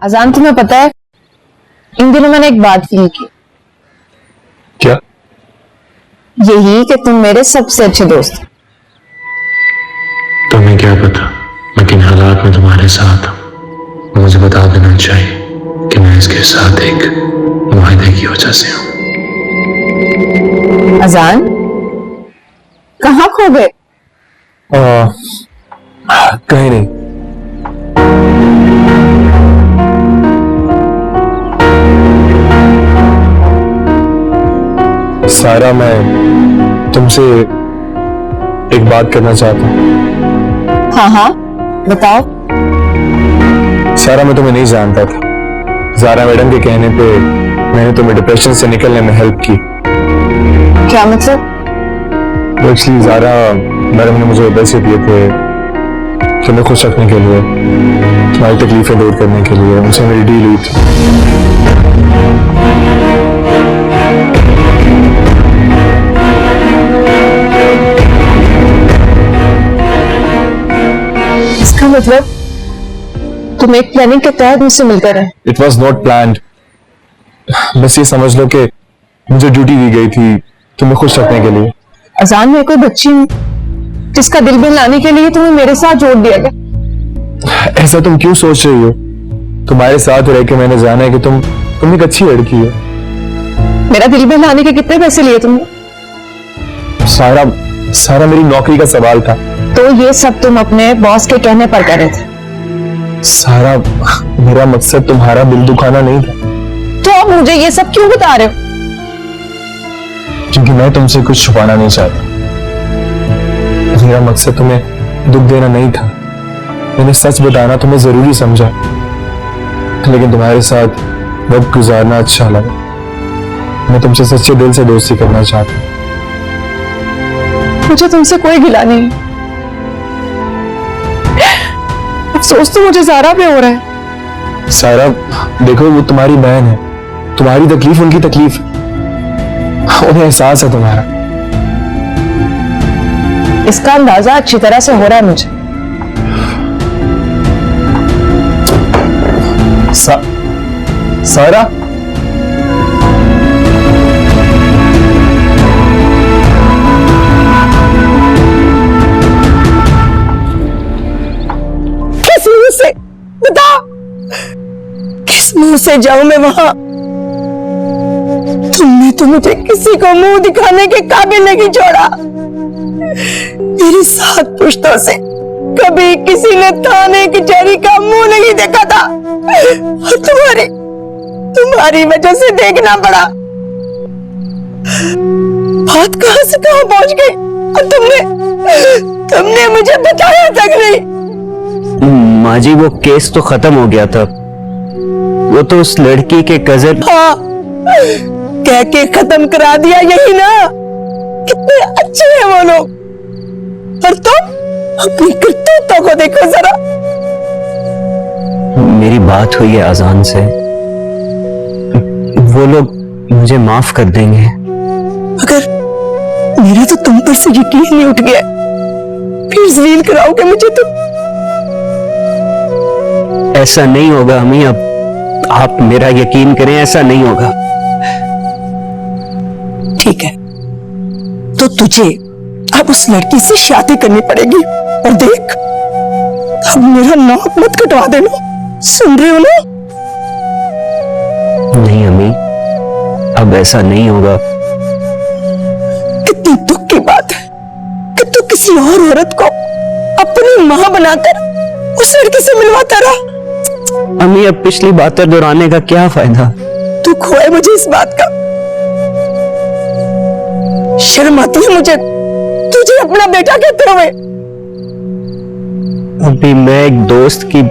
अजान, तुम्हें पता है इन दिनों मैंने एक बात फील की। क्या? यही कि तुम मेरे सबसे अच्छे दोस्त हो। तुम्हें क्या पता मैं किन हालात में तुम्हारे साथ हूं। मुझे बता देना चाहिए कि मैं इसके साथ एक वायदे की वजह से हूं। अजान, कहाँ खो गए? कहीं नहीं। सारा, मैं तुमसे एक बात करना चाहता हूँ। हाँ हाँ, बताओ। सारा, मैं तुम्हें नहीं जानता था। ज़ारा मैडम के कहने पे मैंने तुम्हें डिप्रेशन से निकलने में हेल्प की। क्या मतलब? एक्चुअली ज़ारा मैडम ने मुझे पैसे दिए थे तुम्हें खुश रखने के लिए, तुम्हारी तकलीफें दूर करने के लिए। उनसे मेरी डील हुई थी। इसका मतलब तुम एक प्लानिंग के तहत मुझसे मिलकर है? It was not planned. बस ये समझ लो कि मुझे ड्यूटी दी गई थी तुम्हें खुश रखने के लिए। अजान, मैं कोई बच्ची हूँ जिसका दिल बहलाने के लिए तुम्हें मेरे साथ जोड़ दिया गया। ऐसा तुम क्यों सोच रही हो? तुम्हारे साथ रह के मैंने जाना है कि तुम एक अच्छी लड़की हो। मेरा दिल बहलाने के कितने पैसे लिए तुमने? सारा मेरी नौकरी का सवाल था। तो ये सब तुम अपने बॉस के कहने पर कर रहे थे? सारा, मेरा मकसद तुम्हारा दिल दुखाना नहीं था। तो अब मुझे ये सब क्यों बता रहे हो? क्योंकि मैं तुमसे कुछ छुपाना नहीं चाहता। मेरा मकसद तुम्हें दुख देना नहीं था। मैंने सच बताना तुम्हें जरूरी समझा, लेकिन तुम्हारे साथ वक्त गुजारना अच्छा लगा। मैं तुमसे सच्चे दिल से दोस्ती करना चाहता हूँ। मुझे तुमसे कोई गिला नहीं। अफसोस तो मुझे ज़ारा पे हो रहा है। सारा, देखो वो तुम्हारी बहन है। तुम्हारी तकलीफ उनकी तकलीफ, उन्हें एहसास है तुम्हारा। इसका अंदाजा अच्छी तरह से हो रहा है मुझे। सारा, किस मुंह से बता, किस मुंह से जाऊं मैं वहां? तुमने तो मुझे किसी को मुंह दिखाने के काबिल नहीं छोड़ा। मेरी 7 पुश्तों से कभी किसी ने थाने कचहरी का मुंह नहीं देखा था, और तुम्हारी वजह से देखना पड़ा। बात कहां से कहां पहुंच गई, और तुमने मुझे बताया तक नहीं। माँ जी, वो केस तो खत्म हो गया था। वो तो उस लड़की के कजन। हाँ, कह के खत्म करा दिया, यही ना? कितने अच्छे हैं वो लोग। और तुम अपनी करतूतों को देखो जरा। मेरी बात हुई है अजान से, वो लोग मुझे माफ कर देंगे। अगर मेरा तो तुम पर से यकीन नहीं उठ गया, फिर जलील कराओगे मुझे तुम? ऐसा नहीं होगा अम्मी, अब आप मेरा यकीन करें, ऐसा नहीं होगा। ठीक है, तो तुझे अब उस लड़की से शादी करनी पड़ेगी। और देख, अब मेरा नाक मत कटवा देना, सुन रहे हो ना? नहीं अम्मी, अब ऐसा नहीं होगा। कितनी दुख की बात है कि तू किसी और औरत को अपनी मां बनाकर उस लड़की से मिलवाता रहा। अम्मी, अब पिछली बातें दोहराने का क्या फायदा? दुख हुआ है मुझे इस बात का। शर्म आती है मुझे तुझे अपना बेटा कहते हुए। अभी मैं एक दोस्त की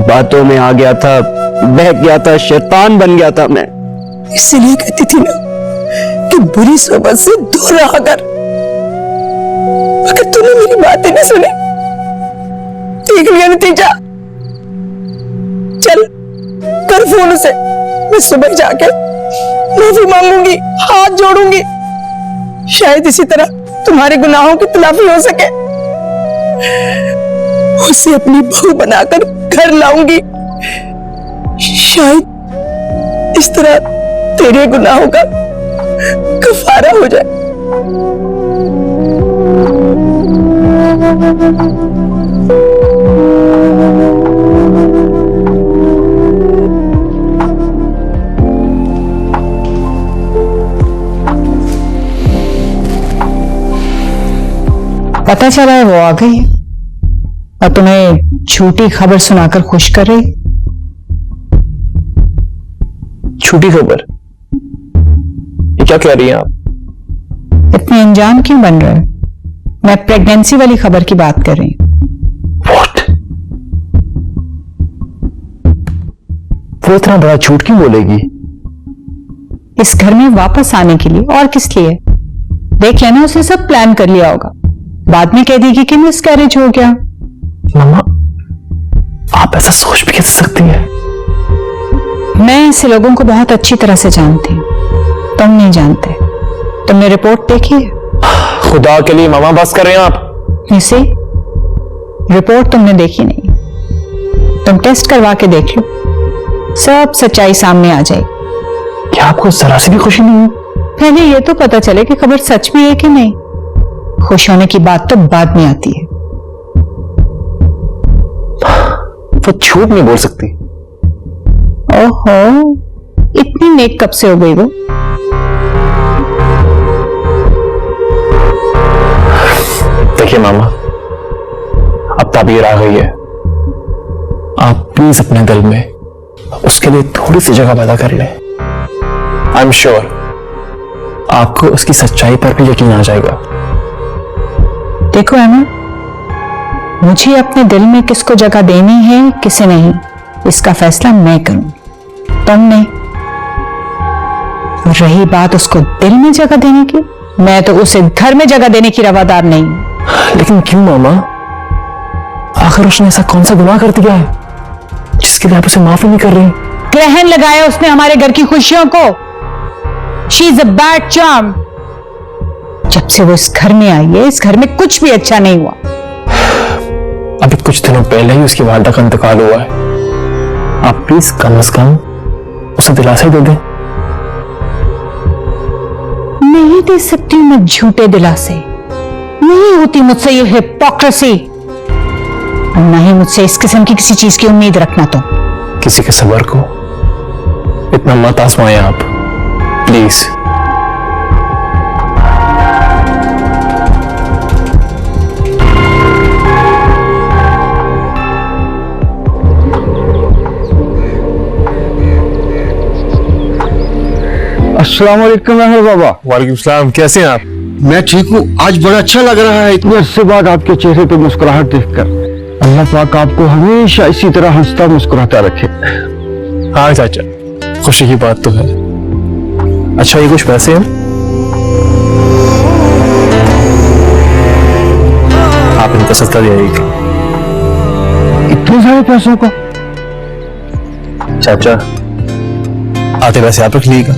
बातों में आ गया था, बहक गया था, शैतान बन गया था मैं। इसलिए कहती थी ना कि बुरी सोबत से दूर रहा कर, मगर तूने मेरी बातें नहीं सुनी। देख लिया नतीजा। चल कर फोन उसे, मैं सुबह जाके माफी मांगूंगी, हाथ जोड़ूंगी। शायद इसी तरह तुम्हारे गुनाहों की तलाफी हो सके। उसे अपनी बहू बनाकर घर लाऊंगी। शायद इस तरह तेरे गुनाहों का कफारा हो जाए। पता चला है वो आ गई है और तुम्हें झूठी खबर सुनाकर खुश कर रही। झूठी खबर? ये क्या कह रही हैं आप? इतने अनजान क्यों बन रहे हो? मैं प्रेगनेंसी वाली खबर की बात कर रही हूं। What? वो इतना बड़ा झूठ क्यों बोलेगी? इस घर में वापस आने के लिए, और किस लिए? देख लेना, उसने सब प्लान कर लिया होगा। बाद में कह देगी कि मिसकैरेज हो गया। मम्मा, आप ऐसा सोच भी कैसे सकती हैं? मैं ऐसे लोगों को बहुत अच्छी तरह से जानती हूं, तुम नहीं जानते। तुमने रिपोर्ट देखी है? खुदा के लिए मामा, बस कर रहे हैं आप। इसे रिपोर्ट तुमने देखी नहीं, तुम टेस्ट करवा के देख लो, सब सच्चाई सामने आ जाएगी। क्या आपको जरा सी भी खुशी नहीं है? पहले ये तो पता चले कि खबर सच भी है कि नहीं। खुश होने की बात तो बाद में आती है। वो झूठ नहीं बोल सकती। ओहो, इतनी नेक कब से हो गई वो? देखिए मामा, अब ताबीर आ गई है। आप प्लीज अपने दिल में उसके लिए थोड़ी सी जगह पैदा कर लें। आई एम श्योर आपको उसकी सच्चाई पर भी यकीन आ जाएगा। देखो एमा, मुझे अपने दिल में किसको जगह देनी है किसे नहीं, इसका फैसला मैं करूंगी, तुम नहीं। और रही बात उसको दिल में जगह देने की, मैं तो उसे घर में जगह देने की रवादार नहीं हूं। लेकिन क्यों मामा? आखिर उसने ऐसा कौन सा गुनाह कर दिया है जिसके लिए आप उसे माफी नहीं कर रही? ग्रहण लगाया उसने हमारे घर की खुशियों को। She is a bad charm. जब से वो इस घर में आई है, इस घर में कुछ भी अच्छा नहीं हुआ। अभी कुछ दिनों पहले ही उसकी वालदा का इंतकाल हुआ है। आप प्लीज कम से कम उसे दिलासा ही दे दें। नहीं दे सकती हूं मैं झूठे दिलासे, नहीं होती मुझसे ये हिपोक्रेसी, और ना ही मुझसे इस किस्म की किसी चीज की उम्मीद रखना। तुम किसी के सबर को इतना मत आजमाएं आप, प्लीज। अस्सलाम वालेकुम अहमद बाबा। वालेकुम सलाम, कैसे हैं आप? मैं ठीक हूँ। आज बड़ा अच्छा लग रहा है इतने अरसे बाद आपके चेहरे पे मुस्कुराहट देखकर। अल्लाह पाक आपको हमेशा इसी तरह हंसता मुस्कुराता रखे। हाँ चाचा, खुशी की बात तो है। अच्छा, ये कुछ पैसे हैं, आप इनका सस्ता दिएगा। इतने सारे पैसों का? चाचा, आते पैसे आप रख लीजिएगा,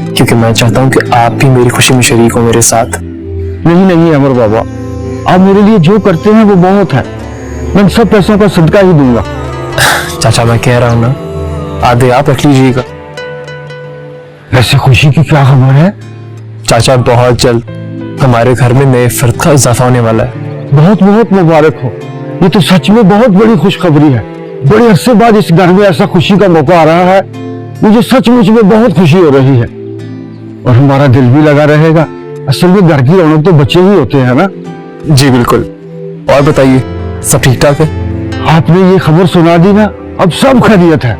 क्योंकि मैं चाहता हूं कि आप भी मेरी खुशी में शरीक हो मेरे साथ। नहीं नहीं अमर बाबा, आप मेरे लिए जो करते हैं वो बहुत है। मैं सब पैसों का सदका ही दूंगा। चाचा, मैं कह रहा हूं ना, आधे आप रख लीजिएगा। ऐसे खुशी की क्या खबर है? चाचा, बहुत जल्द हमारे घर में नए फर्द का इजाफा होने वाला है। बहुत बहुत मुबारक हो। ये तो सच में बहुत बड़ी खुशखबरी है। बड़े अरसे बाद इस घर में ऐसा खुशी का मौका आ रहा है। मुझे सचमुच में बहुत खुशी हो रही है और हमारा दिल भी लगा रहेगा। असल में घर की रौनक तो बच्चे ही होते हैं ना। जी बिल्कुल। और बताइए, सब ठीक ठाक है? आपने ये खबर सुना दी ना, अब सब खैरियत है।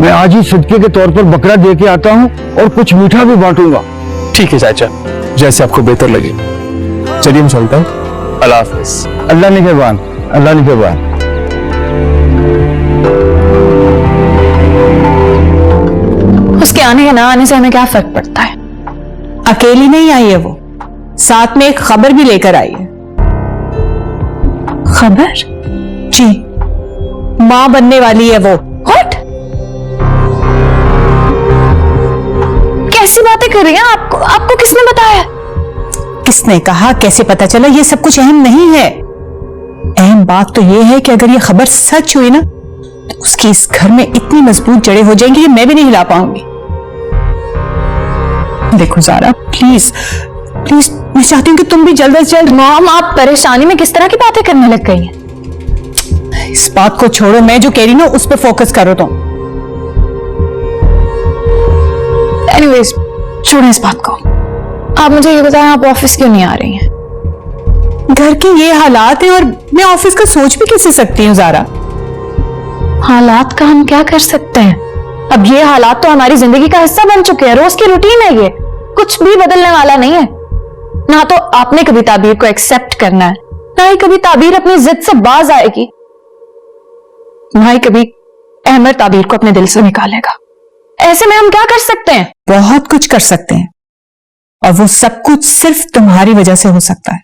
मैं आज ही सदके के तौर पर बकरा दे के आता हूँ और कुछ मीठा भी बांटूंगा। ठीक है चाचा, जैसे आपको बेहतर लगे। चलिए हम चलते हैं। अल्लाह हाफिज। अल्लाह निगहबान, अल्लाह निगहबान। उसके आने या ना आने से हमें क्या फर्क पड़ता है? अकेली नहीं आई है वो, साथ में एक खबर भी लेकर आई है। खबर? जी, मां बनने वाली है वो। व्हाट? कैसी बातें कर रही हैं? आपको किसने बताया? किसने कहा, कैसे पता चला, ये सब कुछ अहम नहीं है। अहम बात तो ये है कि अगर ये खबर सच हुई ना, तो उसकी इस घर में इतनी मजबूत जड़ें हो जाएंगी कि मैं भी नहीं हिला पाऊंगी। देखो ज़ारा, प्लीज प्लीज, मैं चाहती हूँ कि तुम भी जल्द से जल्द। मॉम, आप परेशानी में किस तरह की बातें करने लग गई हैं? इस बात को छोड़ो, मैं जो कह रही हूँ उस पर फोकस करो तुम। एनीवेज, छोड़ें इस बात को। आप मुझे ये बताएं, आप ऑफिस क्यों नहीं आ रही हैं? घर के ये हालात हैं और मैं ऑफिस का सोच भी कैसे सकती हूँ ज़ारा? हालात का हम क्या कर सकते हैं? अब ये हालात तो हमारी जिंदगी का हिस्सा बन चुके हैं, रोज की रूटीन है, ये कुछ भी बदलने वाला नहीं है। ना तो आपने कभी ताबीर को एक्सेप्ट करना है, ना ही कभी ताबीर अपनी जिद से बाज आएगी, ना ही कभी अहमद ताबीर को अपने दिल से निकालेगा। ऐसे में हम क्या कर सकते हैं? बहुत कुछ कर सकते हैं, और वो सब कुछ सिर्फ तुम्हारी वजह से हो सकता है।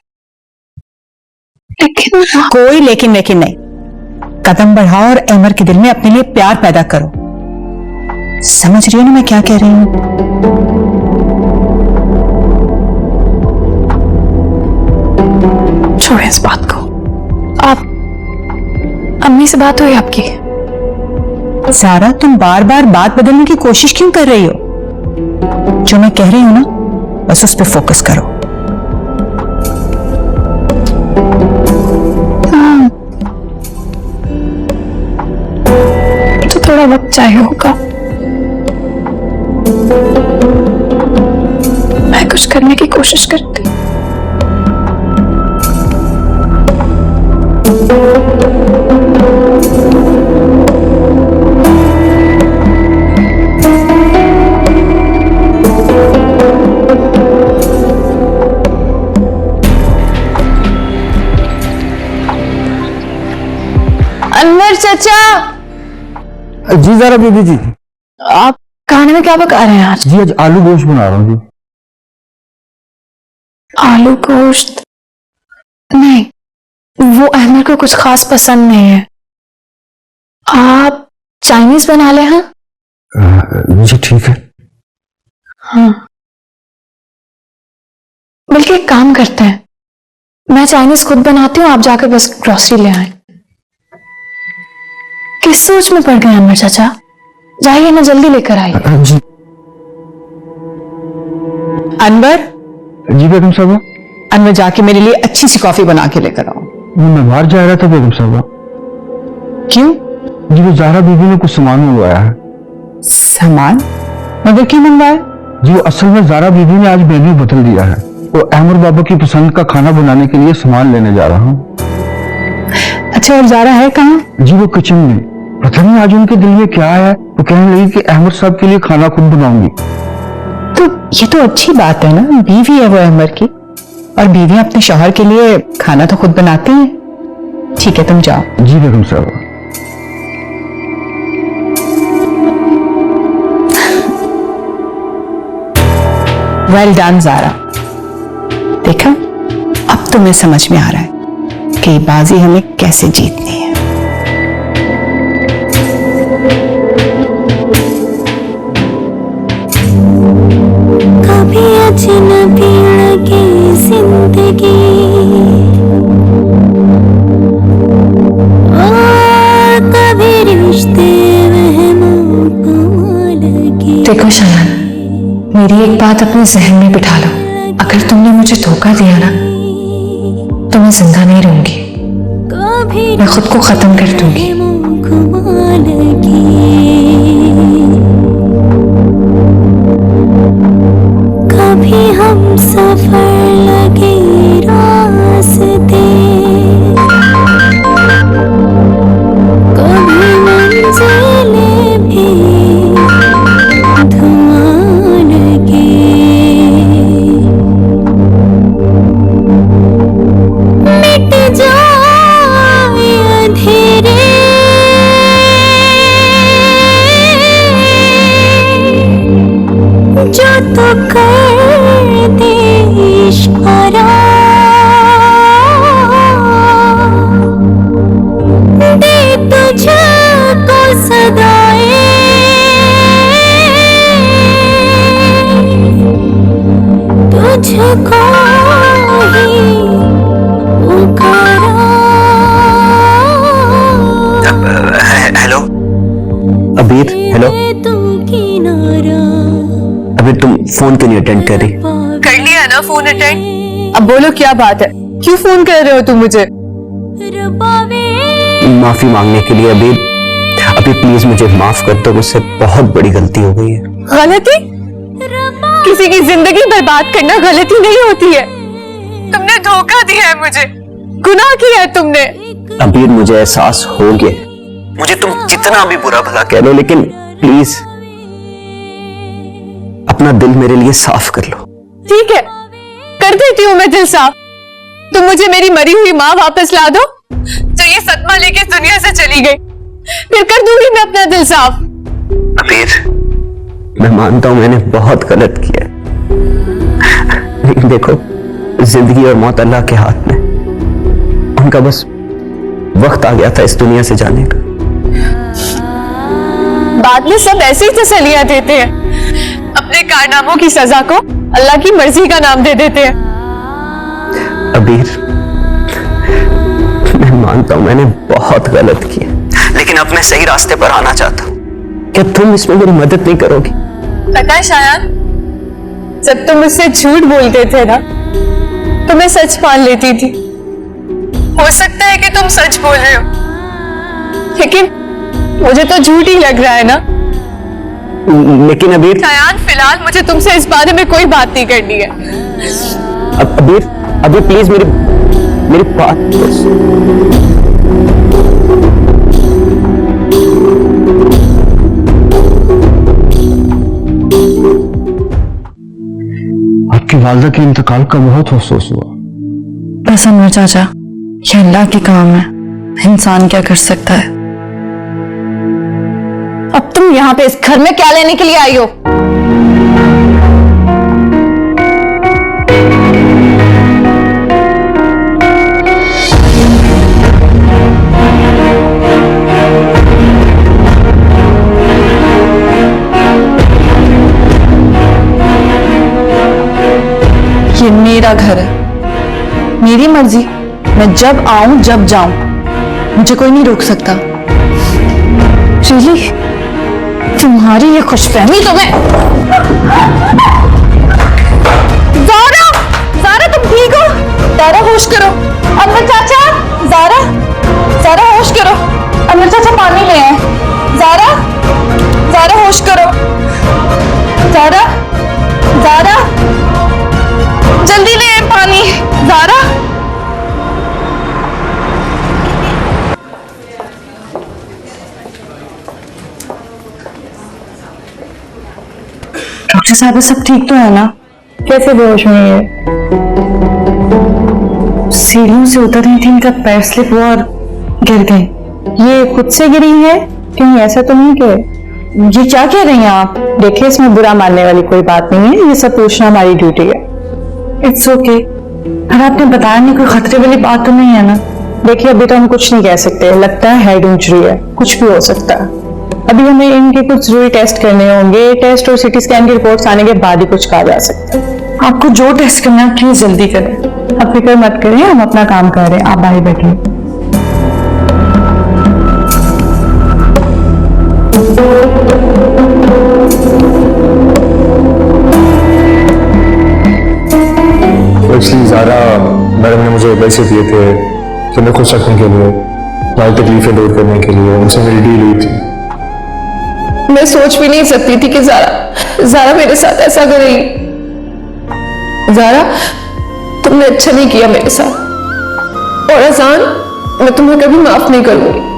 लेकिन कोई लेकिन लेकिन नहीं। कदम बढ़ाओ और अहमद के दिल में अपने लिए प्यार पैदा करो। समझ रही हो ना मैं क्या कह रही हूं? छोड़ें इस बात को। आप अम्मी से बात हुई आपकी? सारा, तुम बार बार बात बदलने की कोशिश क्यों कर रही हो? जो मैं कह रही हूं ना, बस उस पर फोकस करो। तो थोड़ा वक्त चाहिए होगा, मैं कुछ करने की कोशिश करती। अनवर चाचा, जी ज़ारा बीबी जी। आप खाने में क्या पका रहे हैं आज? जी आज आलू गोश्त बना रहा हूँ जी। आलू गोश्त? नहीं, वो अहमद को कुछ खास पसंद नहीं है। आप चाइनीज बना ले। हाँ जी ठीक है। हाँ, बल्कि एक काम करते हैं, मैं चाइनीज खुद बनाती हूँ, आप जाकर बस ग्रोसरी ले आए। किस सोच में पड़ गए अनवर चाचा? जाइए ना, जल्दी लेकर आइए। जी अनवर, जी बेगम साहबा। अनवर जाके मेरे लिए अच्छी सी कॉफी बना के लेकर आओ। मैं बाहर जा रहा था बेगम साहबा। क्यों? जी वो ज़ारा बीबी ने कुछ सामान मंगवाया है। सामान? मगर क्यों मंगवाया? जी वो असल में ज़ारा बीबी ने आज मेन्यू बदल दिया है। वो अहमद बाबा की पसंद का खाना बनाने के लिए सामान लेने जा रहा हूँ। अच्छा, और ज़ारा है कहाँ? जी वो किचन में। पता नहीं आज उनके दिल में क्या है, वो कहने लगी कि अहमद साहब के लिए खाना खुद बनाऊंगी। तो ये तो अच्छी बात है ना, बीवी है वो अहमद की, और बीवी अपने शौहर के लिए खाना तो खुद बनाती हैं। ठीक है, तुम जाओ। जी बेगम साहब। Well done Zara. देखा, अब तुम्हें समझ में आ रहा है कि बाजी हमें कैसे जीतनी है। कभी अजनबी लगे जिंदगी, और कभी रिश्ते लगे। देखो शनान, मेरी एक बात अपने जहन में बिठा लो, अगर तुमने मुझे धोखा दिया ना, तो मैं जिंदा नहीं रहूंगी, मैं खुद को खत्म कर दूंगी। कभी हम सफर लगे रास्ते, कभी मंजिलें भी धुआं लगे। मिट जाए अंधेरे, जो तो कर दे इशारा, दे तुझको सदाएं, तुझको ही पुकारा। हेलो अबीर, हेलो। तू किनारा अबीर तुम फोन क्यों नहीं अटेंड कर रही? कर लिया ना फोन अटेंड। अब बोलो क्या बात है, क्यों फोन कर रहे हो तुम मुझे? रबावे माफी मांगने के लिए अबीर। अभी प्लीज मुझे माफ कर दो, मुझसे बहुत बड़ी गलती हो गई है। गलती? किसी की जिंदगी बर्बाद करना गलती नहीं होती है। तुमने धोखा दिया है मुझे, गुनाह किया है तुमने। अबीर मुझे एहसास हो गया, मुझे तुम जितना भी बुरा भला कह लो, लेकिन प्लीज अपना दिल मेरे लिए साफ कर लो। ठीक है, कर देती हूँ मैं दिल साफ। तुम मुझे मेरी मरी हुई माँ वापस ला दो, जो ये सदमा लेके इस दुनिया से चली गई, फिर कर दूंगी मैं अपना दिल साफ। अबीर मैं मानता हूं मैंने बहुत गलत किया, लेकिन देखो जिंदगी और मौत अल्लाह के हाथ में, उनका बस वक्त आ गया था इस दुनिया से जाने का। बाद में सब ऐसे ही तसल्लियां देते हैं, अपने कारनामों की सजा को अल्लाह की मर्जी का नाम दे देते हैं। अबीर मैं मानता हूं मैंने बहुत गलत किया, लेकिन अब मैं सही रास्ते पर आना चाहता हूं। क्या तुम इसमें मेरी मदद नहीं करोगी? पता है शायान, जब तुम मुझसे झूठ बोलते थे ना, तो मैं सच मान लेती थी। हो सकता है कि तुम सच बोल रहे हो, लेकिन मुझे तो झूठ ही लग रहा है ना। लेकिन अबीर शायान, फिलहाल मुझे तुमसे इस बारे में कोई बात नहीं करनी है। अबीर प्लीज मेरी बात आपकी वालदा के इंतकाल का बहुत अफसोस हुआ। बस अनवर चाचा, ये अल्लाह के काम है, इंसान क्या कर सकता है। अब तुम यहाँ पे इस घर में क्या लेने के लिए आई हो? ये मेरा घर है, मेरी मर्जी, मैं जब आऊं जब जाऊं, मुझे कोई नहीं रोक सकता। रियली? तुम्हारी ये खुशफहमी तो मैं। ज़ारा, ज़ारा तुम ठीक हो? ज़ारा होश करो। अनवर चाचा, ज़ारा, ज़ारा होश करो। अनवर चाचा पानी ले आए। ज़ारा, ज़ारा होश करो। ज़ारा, ज़ारा जल्दी ले आए पानी। ज़ारा डॉक्टर साहब सब ठीक तो है ना? कैसे बेहोश में है? सीढ़ियों से उतर रही थी, इनका पैर स्लिप हुआ और गिर गई। ये खुद से गिरी है? कहीं ऐसा तो नहीं कि? जी क्या कह रही हैं आप? देखिए इसमें बुरा मानने वाली कोई बात नहीं है, ये सब पूछना हमारी ड्यूटी है। It's okay. और आपने बताया नहीं, कोई खतरे वाली बात तो नहीं है ना? देखिए अभी तो हम कुछ नहीं कह सकते, लगता है हेड इंजरी है, कुछ भी हो सकता है। अभी हमें इनके कुछ जरूरी टेस्ट करने होंगे, टेस्ट और सिटी स्कैन की रिपोर्ट्स आने के बाद ही कुछ कहा जा सकता है। आपको जो टेस्ट करना है प्लीज जल्दी करें, आप फिक्र मत करें, हम अपना काम कर रहे हैं, आप बाहर बैठिए। एक्चुअली ज़ारा मैडम ने मुझे पैसे दिए थे कि मैं खुश रखने के लिए, तुम्हारी तकलीफें दूर करने के लिए, उनसे मेरी डील हुई थी। मैं सोच भी नहीं सकती थी कि ज़ारा मेरे साथ ऐसा करेगी। ज़ारा, तुमने अच्छा नहीं किया मेरे साथ, और अजान, मैं तुम्हें कभी माफ नहीं करूंगी।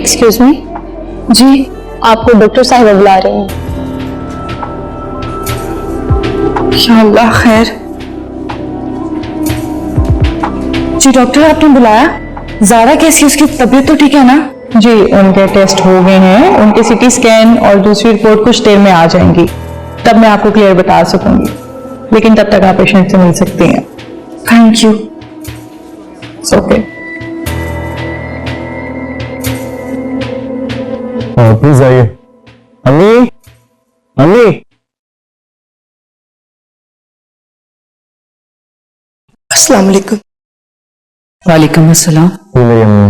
Excuse me. जी, आपको डॉक्टर साहिबा बुला रहे हैं। या अल्लाह खैर। जी डॉक्टर, आपने बुलाया? ज़ारा कैसी, उसकी तबीयत तो ठीक है ना? जी, उनके टेस्ट हो गए हैं, उनके सीटी स्कैन और दूसरी रिपोर्ट कुछ देर में आ जाएंगी, तब मैं आपको क्लियर बता सकूंगी, लेकिन तब तक आप पेशेंट से मिल सकती हैं। Thank you. ओके। प्लीज आइए। अम्मी, अम्मी। अस्सलाम वालेकुम। वालेकुम अस्सलाम। ये मेरी अम्मी है।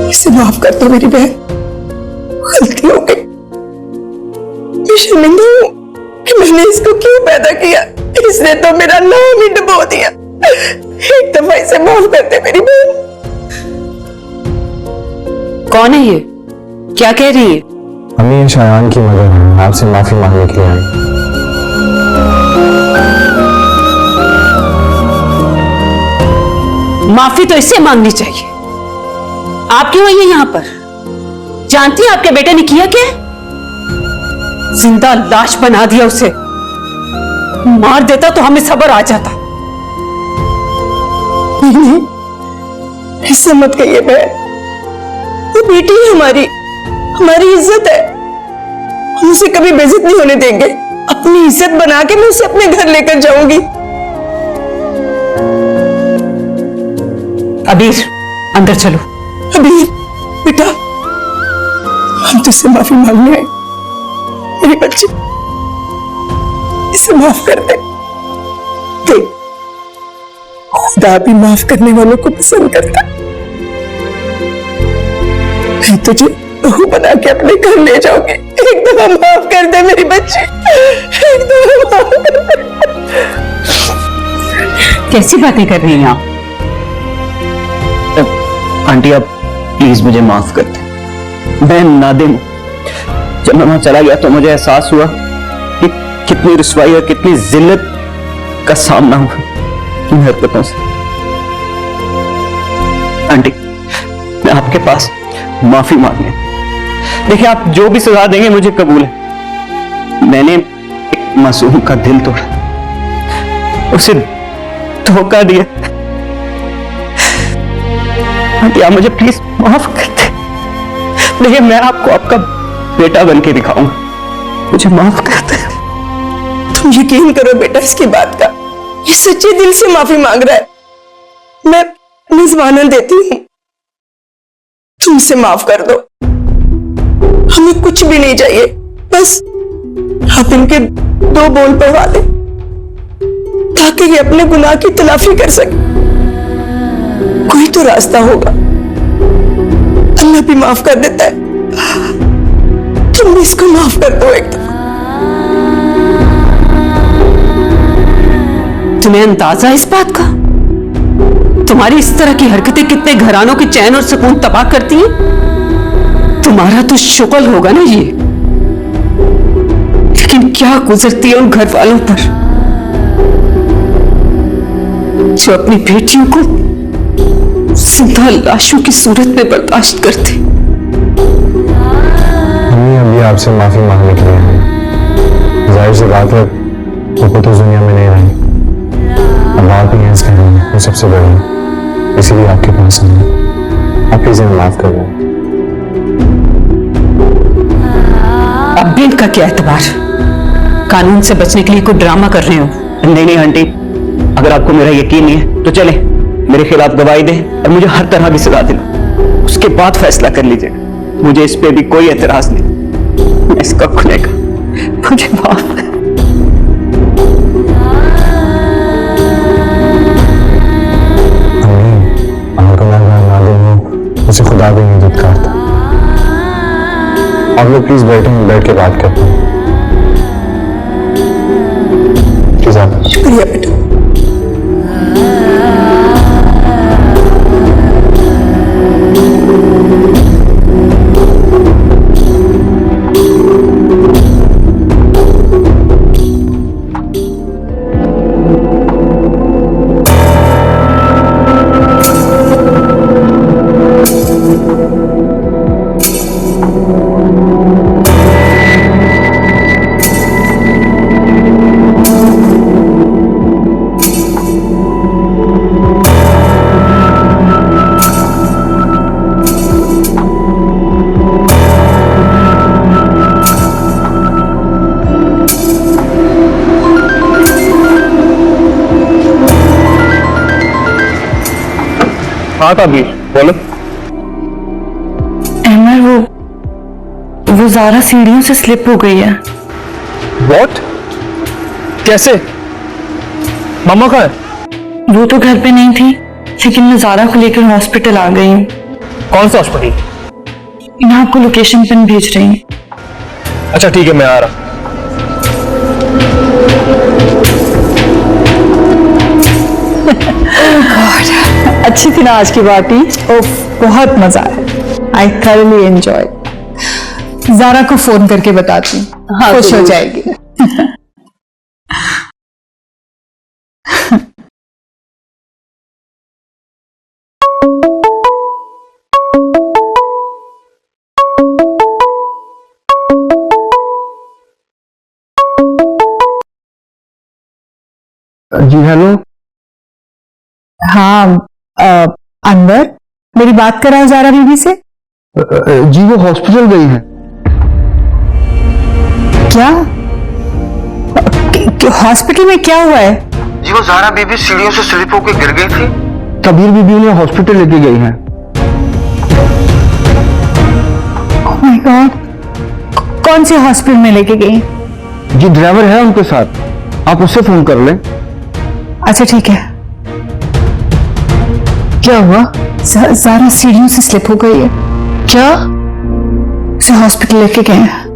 इसे माफ कर दो मेरी बहन, गलती हो गई। मैं शर्मिंदा हूँ कि मैंने इसको क्यों पैदा किया। इसने तो मेरा नाम ही डुबो दिया। एक दफा इसे माफ कर दे मेरी बहन। कौन है ये? क्या कह रही है? अम्मी, ये शायान की मदर है, आपसे माफी मांगने के लिए आई। माफी तो इससे मांगनी चाहिए। आप क्यों आई है यहां पर? जानती है आपके बेटे ने किया क्या? जिंदा लाश बना दिया उसे। मार देता तो हमें सब्र आ जाता। नहीं, ऐसा मत कहिए बहन। वो बेटी है हमारी, हमारी इज्जत है। हम उसे कभी बेइज्जत नहीं होने देंगे। अपनी इज्जत बना के मैं उसे अपने घर लेकर जाऊंगी। अबीर, अंदर चलो। अबीर बेटा, हम तुझसे माफी मांगने आए। मेरी बच्ची, इसे माफ कर दे। देख, खुदा भी माफ करने वालों को पसंद करता। मैं तुझे बहू बना के अपने घर ले जाऊंगी। एक दफा माफ कर दे मेरी बच्ची, एक दफा माफ कर दे। कैसी बातें कर रही हैं आप? आंटी, आप प्लीज मुझे माफ कर दें। मैं नादिम हूं। जब मैं वहां चला गया तो मुझे एहसास हुआ कि कितनी रुसवाई और कितनी जिल्लत का सामना हुआ इन हरकतों से। आंटी, मैं आपके पास माफी मांगने, देखिए आप जो भी सजा देंगे मुझे कबूल है। मैंने एक मासूम का दिल तोड़ा, उसे धोखा दिया। आंटी, आप मुझे प्लीज माफ कर दे। देखिए, मैं आपको आपका बेटा बन के दिखाऊंगा, मुझे माफ कर दे। तुम यकीन करो बेटा इसकी बात का, ये सच्चे दिल से माफी मांग रहा है। मैं निजवानन देती हूँ, तुम इसे माफ कर दो। हमें कुछ भी नहीं चाहिए, बस आप इनके 2 बोल पढ़वा दे ताकि ये अपने गुनाह की तलाफी कर सके। कोई तो रास्ता होगा, अल्लाह भी माफ कर देता है। तुम भी इसको माफ कर दो एक दफा। तुम्हें अंदाजा इस बात का? तुम्हारी इस तरह की हरकतें कितने घरानों के चैन और सुकून तबाह करती हैं। तुम्हारा तो शुक्र होगा ना ये, लेकिन क्या गुजरती है उन घर वालों पर जो अपनी बेटियों को जिंदा लाशों की सूरत में बर्दाश्त करते। अम्मी, अभी आपसे माफी मांगने के लिए आई। जाहिर सी बात है, वो तो दुनिया में नहीं रही। अब आप ही हैं इस घर में, वो सबसे बड़ी है, इसीलिए आपके पास आई। आप प्लीज इन्हें माफ कर दो। अब भी इनका क्या एतबार? कानून से बचने के लिए कोई ड्रामा कर रहे हो? नहीं नहीं आंटी, अगर आपको मेरा यकीन नहीं है तो चले मेरे खिलाफ गवाही दें और मुझे हर तरह की सजा दिलाओ, उसके बाद फैसला कर लीजिएगा। मुझे इस पे भी कोई एतराज नहीं। मैं इसका खुलेगा, मुझे माफ कर। उसे खुदा भी नहीं दुत्कारता। आप लोग प्लीज बैठ के बात करते हैं। शुक्रिया बेटा। हाँ ताबीर बोलो। अहमद, वो ज़ारा सीढ़ियों से स्लिप हो गई है। व्हाट? कैसे? मम्मा कहाँ है? वो तो घर पे नहीं थी, लेकिन मैं ज़ारा को लेकर हॉस्पिटल आ गई हूँ। कौन सा हॉस्पिटल? मैं आपको लोकेशन पिन भेज रही हूँ। अच्छा ठीक है, मैं आ रहा। अच्छी थी ना आज की पार्टी? ओफ, बहुत मजा आया। I thoroughly enjoy. ज़ारा को फोन करके बताती हूँ, हाँ, खुश हो जाएगी। जी हेलो। हाँ, अनवर, मेरी बात कराओ ज़ारा बीबी से। जी वो हॉस्पिटल गई हैं। क्या? हॉस्पिटल में क्या हुआ है? जी वो ज़ारा बीबी सीढ़ियों से स्लिप होकर गिर गई थी। कबीर बीबी उन्हें हॉस्पिटल लेके गई हैं। ओह माय गॉड, कौन से हॉस्पिटल में लेके गई? जी ड्राइवर है उनके साथ, आप उससे फोन कर लें। अच्छा ठीक है। क्या हुआ? ज़ारा सीढ़ियों से स्लिप हो गई है। क्या? उसे हॉस्पिटल लेके गए हैं।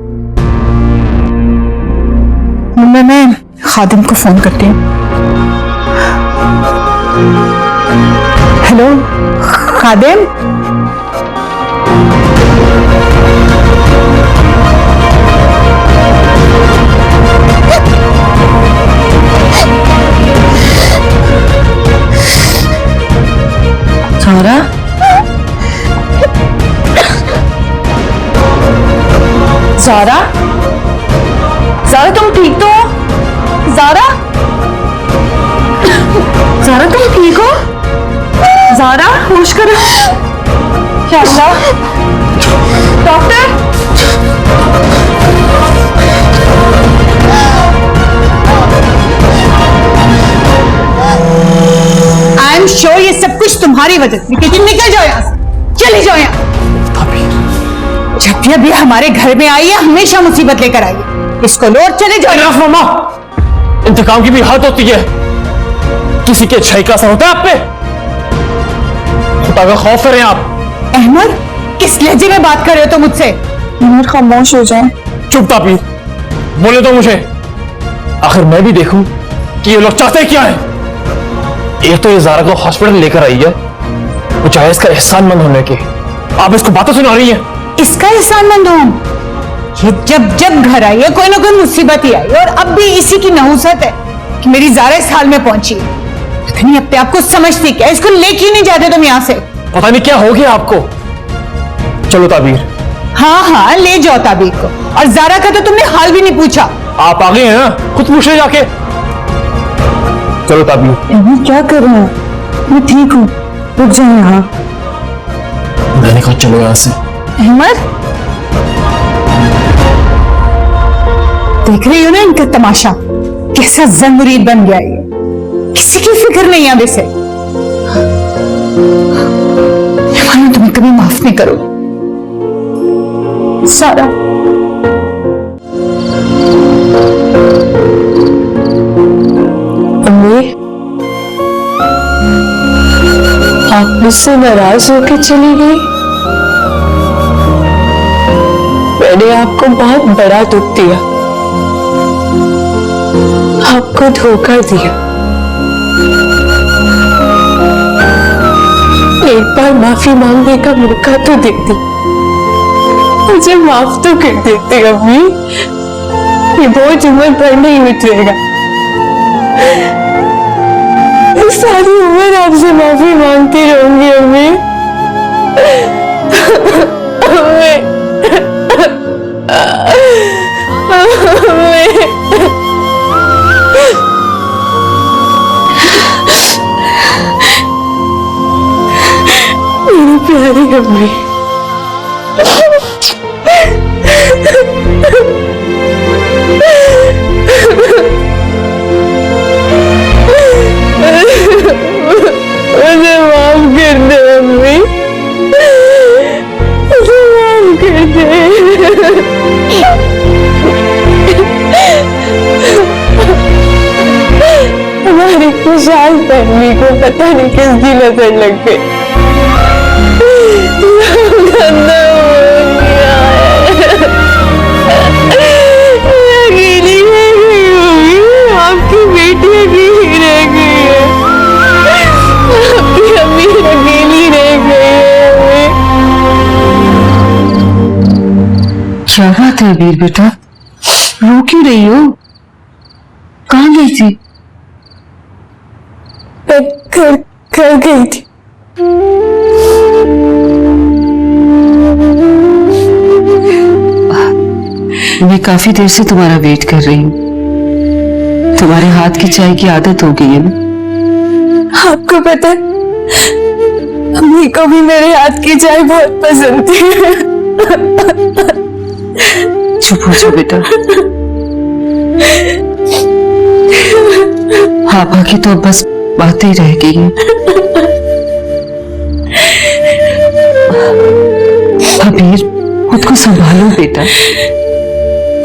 मैं खादिम को फोन करती हूँ। हेलो खादिम। ज़ारा, ज़ारा, ज़ारा तुम ठीक तो हो? ज़ारा, ज़ारा तुम ठीक हो? ज़ारा होश करो। क्या हुआ? डॉक्टर, आई एम श्योर ये सब कुछ तुम्हारी वजह से। लेकिन निकल जाओ यहाँ से, चले जाओ यहाँ। जब भी हमारे घर में आई है हमेशा मुसीबत लेकर आई है। इसको लो और चले जाओ। मामा, इंतकाम की भी हद होती है। किसी के अच्छाई का असर होता है आप पे? खुदा का खौफ करें आप। अहमद, किस लहजे में बात कर रहे हो तुम मुझसे? अहमद खामोश हो जाए। चुप ताबीर, बोले तो मुझे। आखिर मैं भी देखूं कि ये लोग चाहते क्या है। एक तो ये ज़ारा को हॉस्पिटल लेकर आई है, वो चाहे इसका एहसानमंद होने के, आप इसको बातें सुना रही हैं। इसका एहसानमंद हूं? जब जब घर आई है कोई ना कोई मुसीबत ही आई, और अब भी इसी की नहुसत है कि मेरी ज़ारा इस हाल में पहुंची है। पता नहीं अपने आप को समझती क्या? इसको ले क्यों नहीं जाते तुम यहाँ से? पता नहीं क्या हो गया आपको। चलो ताबीर। हाँ हाँ, ले जाओ ताबीर को। और ज़ारा का तो तुमने हाल भी नहीं पूछा। आप आ गए हैं ना, खुद पूछ ले जाके। चलो ताबीर। क्या कर रहे हैं? मैं ठीक हूँ, रुक जाओ यहाँ। मैंने कहा चलो यहाँ से। अहमद, देख रही हो ना इनका तमाशा, कैसा जंगुरीद बन गया ये। किसी की फिक्र नहीं है वैसे। मानो तुम्हें कभी माफ नहीं करोगे। सारा, अम्मी, आप मुझसे नाराज होकर चली गई। मैंने आपको बहुत बड़ा दुख दिया, आपको धोखा दिया। एक बार माफी मांगने का मौका तो देती, मुझे माफ तो कर देती अम्मी। ये बोझ उम्र भर नहीं उतरेगा। सारी उम्र आपसे माफी मांगती रहूंगी अम्मी। मेरी प्यारी अम्मी। मुझे माफ कर दो अम्मी। तन्वी को पता नहीं किसकी नजर लग गई। गंदा हो गया है। अकेली रह गई होगी, आपकी बेटी अकेली रह गई है, आपकी अम्मी अकेली रह गई है। क्या बात है वीर बेटा, रो क्यों रही हो? कहाँ गई थी? घर गई थी। मैं काफी देर से तुम्हारा वेट कर रही हूँ। तुम्हारे हाथ की चाय की आदत हो गई है ना? आपको पता है, अम्मी को भी मेरे हाथ की चाय बहुत पसंद थी। चुप हो जाओ बेटा। हाँ बाकी तो बस बातें ही रह गई हैं। अबीर खुद को संभालो बेटा,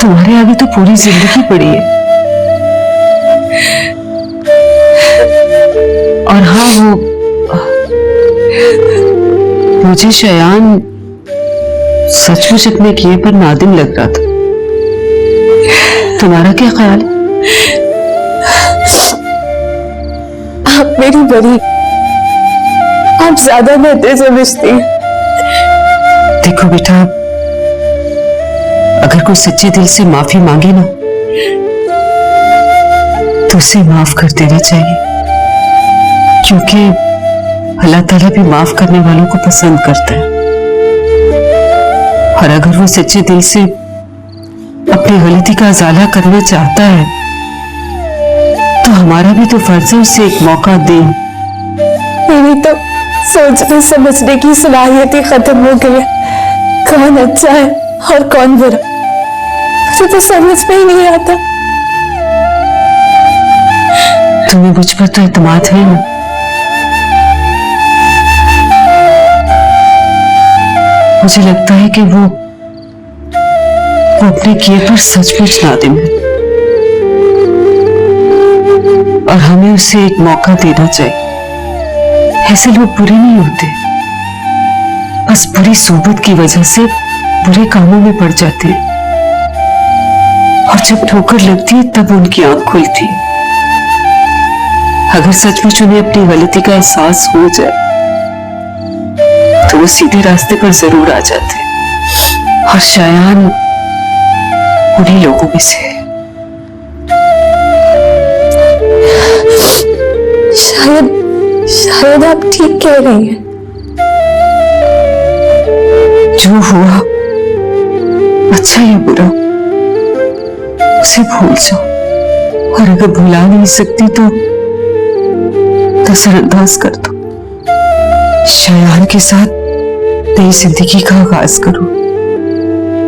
तुम्हारे आगे तो पूरी जिंदगी पड़ी है। और हाँ वो मुझे शयान सचमुच अपने किए पर नादिम लग रहा था। तुम्हारा क्या ख्याल है? आप मेरी बड़ी, आप ज्यादा बेहतर समझती हैं। देखो बेटा, अगर कोई सच्चे दिल से माफी मांगे ना तो उसे माफ कर देना चाहिए, क्योंकि अल्लाह ताला भी माफ करने वालों को पसंद करता है। और अगर वो सच्चे दिल से अपनी गलती का अजाला करना चाहता है तो हमारा भी तो फर्ज है उसे एक मौका दें। मेरी तो सोचने समझने की सलाहियत ही खत्म हो गई है। कौन अच्छा है और कौन बुरा, मुझे तो समझ में ही नहीं आता। तुम्हें मुझ पर तो एतमाद है ना? मुझे लगता है कि वो अपने किए पर सचमुच नादिम है और हमें उसे एक मौका देना चाहिए। ऐसे लोग बुरे नहीं होते, बस बुरी सोबत की वजह से बुरे कामों में पड़ जाते हैं और जब ठोकर लगती है तब उनकी आंख खुलती है। अगर सचमुच उन्हें अपनी गलती का एहसास हो जाए तो वो सीधे रास्ते पर जरूर आ जाते हैं। और शयान उन्हीं लोगों में से है। शायद आप ठीक कह रही हैं। जो हुआ अच्छा या बुरा उसे भूल जाओ, और अगर भुला नहीं सकती तो नजरअंदाज कर दो। शयान के साथ नई जिंदगी का आगाज करो,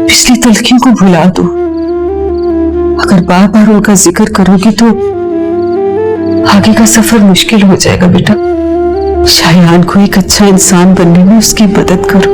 पिछली तलखियों को भुला दो। अगर बार बार उनका जिक्र करोगी तो आगे का सफर मुश्किल हो जाएगा बेटा। शयान को एक अच्छा इंसान बनने में उसकी मदद करो।